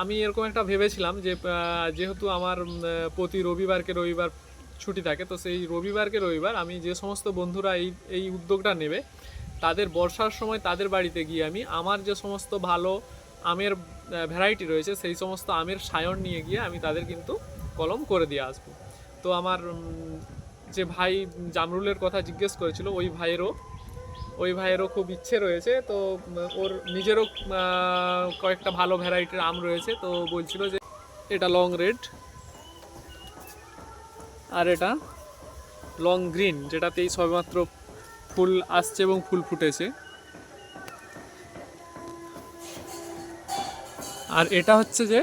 আমি এরকম একটা ভেবেছিলাম যে যেহেতু আমার প্রতি রবিবার ছুটি থাকে, তো সেই রবিবার আমি যে সমস্ত বন্ধুরা এই এই উদ্যোগটা নেবে তাদের বর্ষার সময় তাদের বাড়িতে গিয়ে আমি আমার যে সমস্ত ভালো আমের ভ্যারাইটি রয়েছে সেই সমস্ত আমের সায়ন নিয়ে গিয়ে আমি তাদের কিন্তু কলম করে দিয়ে আসবো। তো আমার যে ভাই জামরুলের কথা জিজ্ঞেস করেছিল ওই ভাইয়েরও খুব ইচ্ছে রয়েছে। তো ওর নিজেরও কয়েকটা ভালো ভ্যারাইটির আম রয়েছে। তো বলছিল যে এটা লং রেড আর এটা লং গ্রিন, যেটাতেই সবেমাত্র ফুল আসছে এবং ফুল ফুটেছে। আর এটা হচ্ছে যে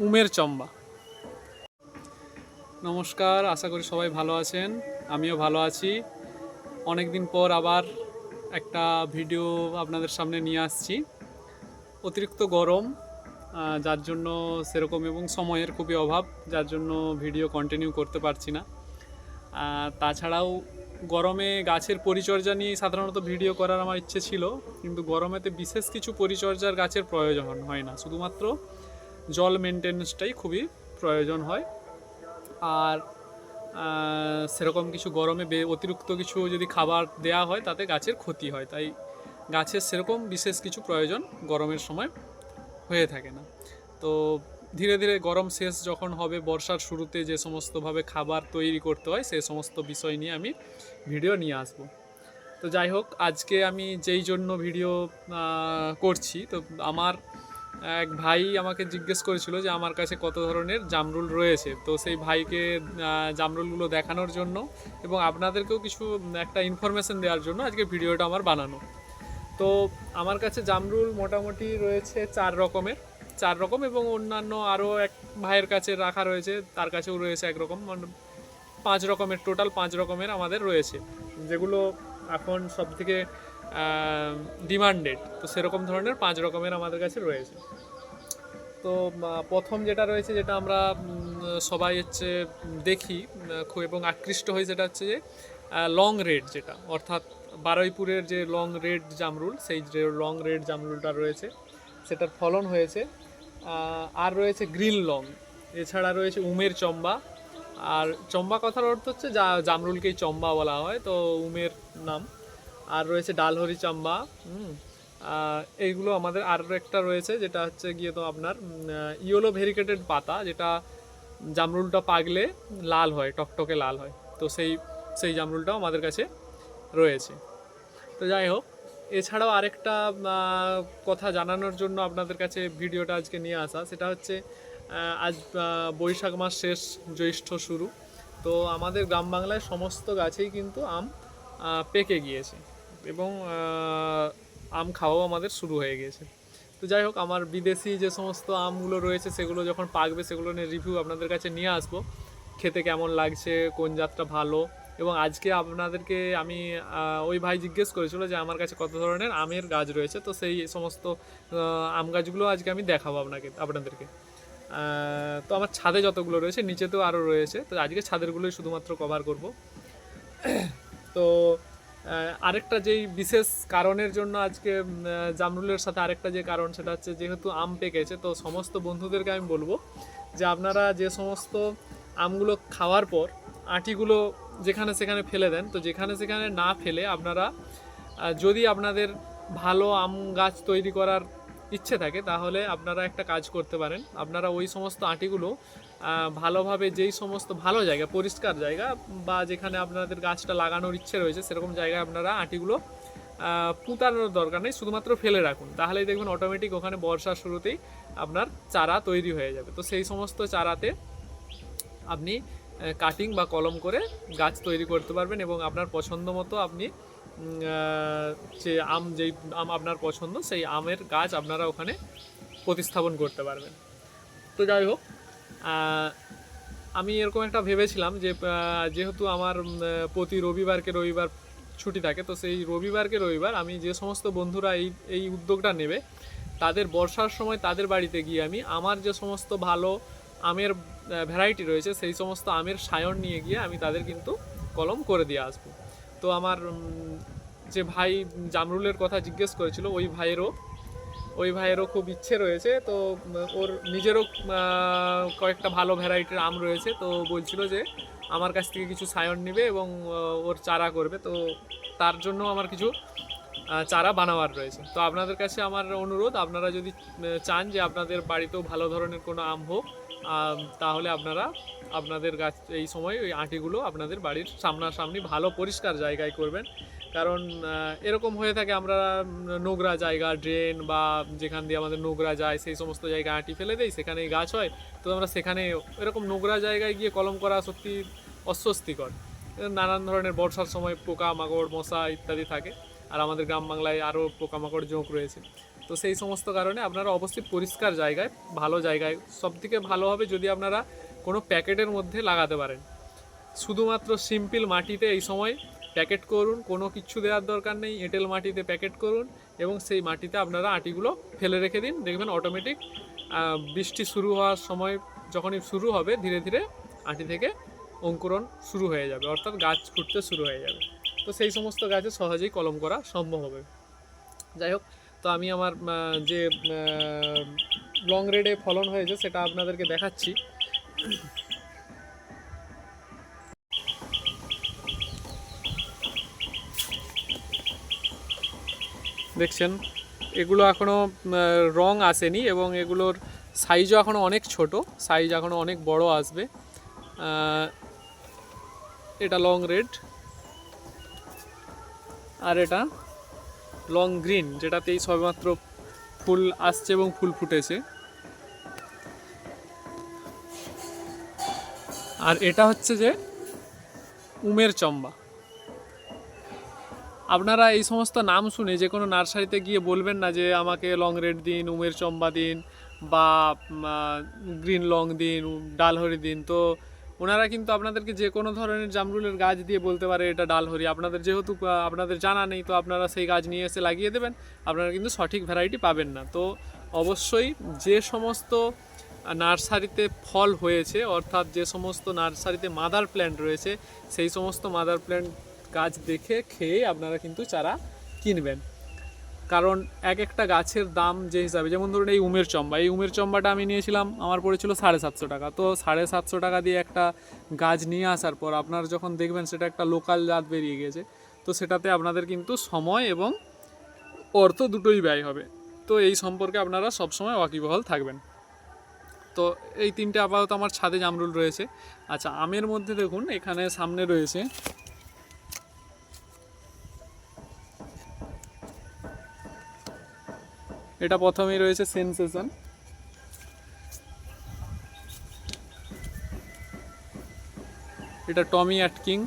উমের চম্বা। নমস্কার, আশা করি সবাই ভালো আছেন, আমিও ভালো আছি। অনেক দিন পর আবার একটা ভিডিও আপনাদের সামনে নিয়ে আসছি। অতিরিক্ত গরম, যার জন্য সেরকম, এবং সময়ের খুবই অভাব, যার জন্য ভিডিও কন্টিনিউ করতে পারছি না। তাছাড়াও গরমে গাছের পরিচর্যা নিয়ে সাধারণত ভিডিও করার আমার ইচ্ছে ছিল, কিন্তু গরমেতে বিশেষ কিছু পরিচর্যার গাছের প্রয়োজন হয় না, শুধুমাত্র জল মেনটেন্যান্সটাই খুবই প্রয়োজন হয়। আর সেরকম কিছু গরমে অতিরিক্ত কিছু যদি খাবার দেওয়া হয় তাতে গাছের ক্ষতি হয়, তাই গাছের সেরকম বিশেষ কিছু প্রয়োজন গরমের সময় হয়ে থাকে না। তো ধীরে ধীরে গরম শেষ যখন হবে, বর্ষার শুরুতে যে সমস্তভাবে খাবার তৈরি করতে হয় সেই সমস্ত বিষয় নিয়ে আমি ভিডিও নিয়ে আসব। তো যাই হোক, আজকে আমি যেই জন্য ভিডিও করছি, তো আমার এক ভাই আমাকে জিজ্ঞেস করেছিল যে আমার কাছে কত ধরনের জামরুল রয়েছে। তো সেই ভাইকে জামরুলগুলো দেখানোর জন্য এবং আপনাদেরকেও কিছু একটা ইনফরমেশন দেওয়ার জন্য আজকে ভিডিওটা আমার বানানো। তো আমার কাছে জামরুল মোটামুটি রয়েছে চার রকম, এবং অন্যান্য আরও এক ভাইয়ের কাছে রাখা রয়েছে, তার কাছেও রয়েছে একরকম, মানে 5 রকমের, টোটাল 5 রকমের আমাদের রয়েছে, যেগুলো এখন সব থেকে ডিমান্ডেড। তো সেরকম ধরনের 5 রকমের আমাদের কাছে রয়েছে। তো প্রথম যেটা রয়েছে, যেটা আমরা সবাই হচ্ছে দেখি এবং আকৃষ্ট হই, সেটা হচ্ছে যে লং রেড, যেটা অর্থাৎ বারুইপুরের যে লং রেড জামরুল, সেই যে লং রেড জামরুলটা রয়েছে সেটার ফলন হয়েছে। আর রয়েছে গ্রিন লং, এছাড়া রয়েছে উমের চম্বা। আর চম্বা কথার অর্থ হচ্ছে জামরুলকেই চম্বা বলা হয়, তো উমের নাম। আর রয়েছে ডালহরি চাম্বা। এইগুলো আমাদের। আর একটা রয়েছে যেটা হচ্ছে গিয়ে তো আপনার ইয়েলো ভেরিকেটেড পাতা, যেটা জামরুলটা পাকলে লাল হয়, টকটকে লাল হয়। তো সেই জামরুলটাও আমাদের কাছে রয়েছে। তো যাই হোক, এছাড়াও আরেকটা কথা জানানোর জন্য আপনাদের কাছে ভিডিওটা আজকে নিয়ে আসা, সেটা হচ্ছে আজ বৈশাখ মাস শেষ, জ্যৈষ্ঠ শুরু। তো আমাদের গ্রাম বাংলায় সমস্ত গাছেই কিন্তু আম পেকে গিয়েছে এবং আম খাওয়াও আমাদের শুরু হয়ে গিয়েছে। তো যাই হোক, আমার বিদেশি যে সমস্ত আমগুলো রয়েছে সেগুলো যখন পাকবে সেগুলো নিয়ে রিভিউ আপনাদের কাছে নিয়ে আসবো, খেতে কেমন লাগছে, কোন জাতটা ভালো। এবং আজকে আপনাদেরকে আমি ওই ভাই জিজ্ঞেস করেছিল যে আমার কাছে কত ধরনের আমের গাছ রয়েছে, তো সেই সমস্ত আম গাছগুলো আজকে আমি দেখাবো আপনাদেরকে। তো আমার ছাদে যতগুলো রয়েছে, নিচেতেও আরও রয়েছে, তো আজকে ছাদেরগুলোই শুধুমাত্র কভার করব। তো আরেকটা যেই বিশেষ কারণের জন্য আজকে জামরুলের সাথে আরেকটা যে কারণ, সেটা হচ্ছে যেহেতু আম পেকেছে, তো সমস্ত বন্ধুদেরকে আমি বলবো যে আপনারা যে সমস্ত আমগুলো খাওয়ার পর আঁটিগুলো যেখানে সেখানে ফেলে দেন, তো যেখানে সেখানে না ফেলে আপনারা যদি আপনাদের ভালো আম গাছ তৈরি করার ইচ্ছে থাকে, তাহলে আপনারা একটা কাজ করতে পারেন। আপনারা ওই সমস্ত আঁটিগুলো ভালোভাবে, যেই সমস্ত ভালো জায়গা, পরিষ্কার জায়গা, বা যেখানে আপনাদের গাছটা লাগানোর ইচ্ছে রয়েছে সেরকম জায়গায় আপনারা আঁটিগুলো পুঁতানোর দরকার নেই, শুধুমাত্র ফেলে রাখুন। তাহলেই দেখবেন অটোমেটিক ওখানে বর্ষার শুরুতেই আপনার চারা তৈরি হয়ে যাবে। তো সেই সমস্ত চারাতে আপনি কাটিং বা কলম করে গাছ তৈরি করতে পারবেন, এবং আপনার পছন্দ মতো আপনি যেই আম আপনার পছন্দ সেই আমের গাছ আপনারা ওখানে প্রতিস্থাপন করতে পারবেন। তো যাই হোক, আমি এরকম একটা ভেবেছিলাম যে যেহেতু আমার প্রতি রবিবার ছুটি থাকে, তো সেই রবিবার আমি যে সমস্ত বন্ধুরা এই এই উদ্যোগটা নেবে তাদের বর্ষার সময় তাদের বাড়িতে গিয়ে আমি আমার যে সমস্ত ভালো আমের ভ্যারাইটি রয়েছে সেই সমস্ত আমের সায়ন নিয়ে গিয়ে আমি তাদের কিন্তু কলম করে দিয়ে আসবো। তো আমার যে ভাই জামরুলের কথা জিজ্ঞেস করেছিল, ওই ভাইয়েরও ওই ভাইয়েরও খুব ইচ্ছে রয়েছে, তো ওর নিজেরও কয়েকটা ভালো ভ্যারাইটির আম রয়েছে, তো বলছিল যে আমার কাছ থেকে কিছু সায়ন নেবে এবং ওর চারা করবে। তো তার জন্য আমার কিছু চারা বানাবার রয়েছে। তো আপনাদের কাছে আমার অনুরোধ, আপনারা যদি চান যে আপনাদের বাড়িতেও ভালো ধরনের কোনো আম হোক, তাহলে আপনারা আপনাদের গাছ এই সময় ওই আঁটিগুলো আপনাদের বাড়ির সামনাসামনি ভালো পরিষ্কার জায়গায় করবেন। কারণ এরকম হয়ে থাকে, আমরা নোংরা জায়গা, ড্রেন বা যেখান দিয়ে আমাদের নোংরা যায় সেই সমস্ত জায়গায় আঁটি ফেলে দেই, সেখানেই গাছ হয়। তো আমরা সেখানে এরকম নোংরা জায়গায় গিয়ে কলম করা সত্যি অস্বস্তিকর। নানান ধরনের বর্ষার সময় পোকা মাকড় মশা ইত্যাদি থাকে, আর আমাদের গ্রাম বাংলায় আরও পোকামাকড় ঝোঁক রয়েছে। তো সেই সমস্ত কারণে আপনারা অবশ্যই পরিষ্কার জায়গায়, ভালো জায়গায়, সবথেকে ভালো হবে যদি আপনারা কোনো প্যাকেটের মধ্যে লাগাতে পারেন। শুধুমাত্র সিম্পল মাটিতে এই সময় প্যাকেট করুন, কোনো কিছু দেওয়ার দরকার নেই, এঁটেল মাটিতে প্যাকেট করুন এবং সেই মাটিতে আপনারা আঁটিগুলো ফেলে রেখে দিন। দেখবেন অটোমেটিক বৃষ্টি শুরু হওয়ার সময় যখনই শুরু হবে, ধীরে ধীরে আঁটি থেকে অঙ্কুরণ শুরু হয়ে যাবে, অর্থাৎ গাছ ফুটতে শুরু হয়ে যাবে। তো সেই সমস্ত গাছে সহজেই কলম করা সম্ভব হবে। যাই হোক, তো আমি আমার যে লং রেডে ফলন হয়েছে সেটা আপনাদেরকে দেখাচ্ছি। দেখছেন এগুলো এখনও রং আসেনি এবং এগুলোর সাইজও এখনও অনেক ছোট, সাইজ এখনও অনেক বড় আসবে। এটা লং রেড আর এটা লং গ্রিন, যেটাতেই সবেমাত্র ফুল আসছে এবং ফুল ফুটেছে। আর এটা হচ্ছে যে উমের চম্বা। আপনারা এই সমস্ত নাম শুনে যে কোনো নার্সারিতে গিয়ে বলবেন না যে আমাকে লং রেড দিন, উমের চম্বা দিন বা গ্রিন লং দিন, ডালহরি দিন। তো ওনারা কিন্তু আপনাদেরকে যে কোনো ধরনের জামরুলের গাছ দিয়ে বলতে পারে এটা ডালহরি। আপনাদের যেহেতু আপনাদের জানা নেই, তো আপনারা সেই গাছ নিয়ে এসে লাগিয়ে দেবেন, আপনারা কিন্তু সঠিক ভ্যারাইটি পাবেন না। তো অবশ্যই যে সমস্ত নার্সারিতে ফল হয়েছে, অর্থাৎ যে সমস্ত নার্সারিতে মাদার প্ল্যান্ট রয়েছে, সেই সমস্ত মাদার প্ল্যান্ট গাছ দেখে খেয়ে আপনারা কিন্তু চারা কিনবেন। কারণ এক একটা গাছের দাম যে হিসাবে, যেমন ধরুন এই উমের চম্বা, এই উমের চম্বাটা আমি নিয়েছিলাম, আমার পড়েছিল 750 টাকা। তো 750 টাকা দিয়ে একটা গাছ নিয়ে আসার পর আপনারা যখন দেখবেন সেটা একটা লোকাল জাত বেরিয়ে গেছে, তো সেটাতে আপনাদের কিন্তু সময় এবং অর্থ দুটোই ব্যয় হবে। তো এই সম্পর্কে আপনারা সবসময় ওয়াকিবহাল থাকবেন। তো এই তিনটে আপাতত আমার ছাদে জামরুল রয়েছে। আচ্ছা, আমের মধ্যে দেখুন এখানে সামনে রয়েছে এটা প্রথমেই রয়েছে সেনসেশন, এটা টমি অ্যাটকিং,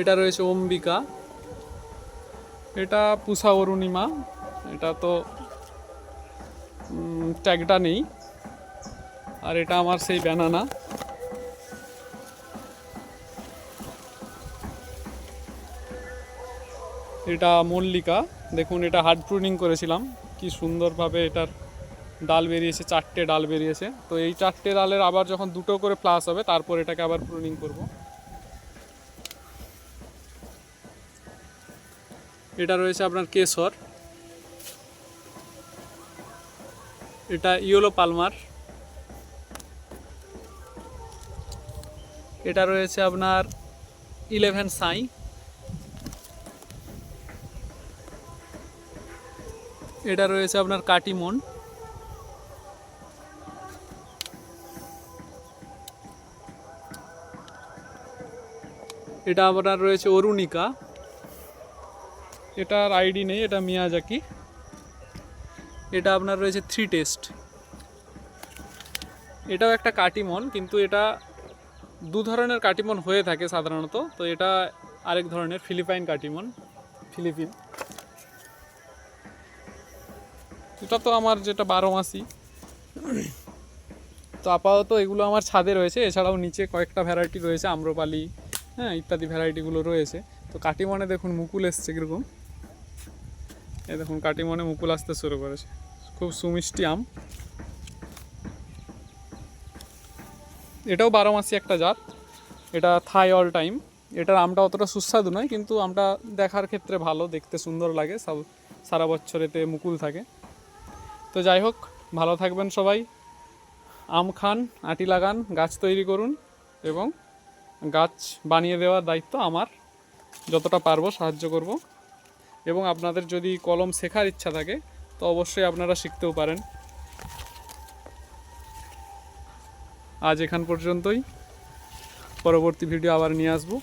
এটা রয়েছে অম্বিকা, এটা পুষা অরুণিমা, এটা তো ট্যাগটা নেই, আর এটা আমার সেই ব্যানানা। এটা মল্লিকা, দেখুন এটা হার্ড প্রুনিং করেছিলাম, কি সুন্দরভাবে এটার ডাল বেরিয়েছে, 4টে ডাল বেরিয়েছে। তো এই 4টে ডালের আবার যখন 2টো করে প্লাস হবে তারপর এটাকে আবার প্রুনিং করব। এটা রয়েছে আপনার কেশর, এটা ইয়েলো পালমার, এটা রয়েছে আপনার 11 সাই, এটা রয়েছে আপনার কাটিমন, এটা আপনার রয়েছে অরুণিকা, এটার আইডি নেই, এটা মিয়াজাকি, এটা আপনার রয়েছে 3 টেস্ট, এটাও একটা কাটিমন, কিন্তু এটা দু ধরনের কাটিমন হয়ে থাকে সাধারণত। তো এটা আরেক ধরনের ফিলিপাইন কাটিমন, ফিলিপিন। এটা তো আমার যেটা 12 মাসি। তো আপাতত এগুলো আমার ছাদে রয়েছে, এছাড়াও নিচে কয়েকটা ভ্যারাইটি রয়েছে, আম্রপালি, হ্যাঁ, ইত্যাদি ভ্যারাইটিগুলো রয়েছে। তো কাটিমনে দেখুন মুকুল এসছে কীরকম, এই দেখুন কাটিমনে মুকুল আসতে শুরু করেছে, খুব সুমিষ্টি আম। এটাও 12 মাসি একটা জাত। এটা থাই অল টাইম। এটার আমটা অতটা সুস্বাদু নয়, কিন্তু আমটা দেখার ক্ষেত্রে ভালো, দেখতে সুন্দর লাগে, সব সারা বছর এতে মুকুল থাকে। তো যাই হোক, ভালো থাকবেন সবাই। আম খান, আটি লাগান, গাছ তৈরি করুন, এবং গাছ বানিয়ে দেওয়ার দায়িত্ব আমার। যতটা পারবো সাহায্য করব। এবং আপনাদের যদি কলম শেখার ইচ্ছা থাকে তো অবশ্যই আপনারা শিখতেও পারেন। আজ এখান পর্যন্তই, পরবর্তী ভিডিও আবার নিয়ে আসবো।